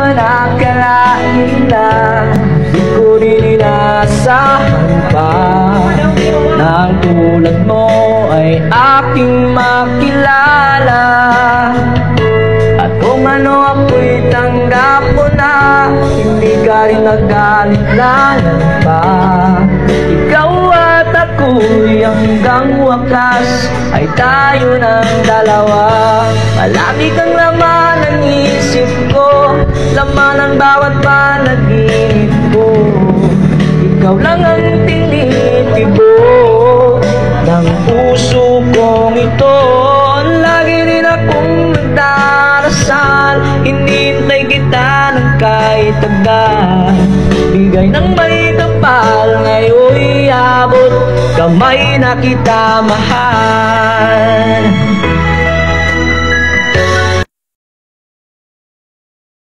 naman akalain na di ko rin inasahan pa na ang tulad mo ay aking makilala. At kung ano ako'y tanggap mo na, hindi ka rin nag-aalilangan pa. Ikaw at ako'y hanggang wakas ay tayo ng dalawa. Palagi kang laman ng isip ko, laman ng bawat panaginip ko. Ikaw lang ang tinitibok ng puso kong ito. Lagi rin akong nagdarasal, hinihintay kita ng kahit agad. Bigay ng may kapal, ngayon'y abot kamay na kita mahal.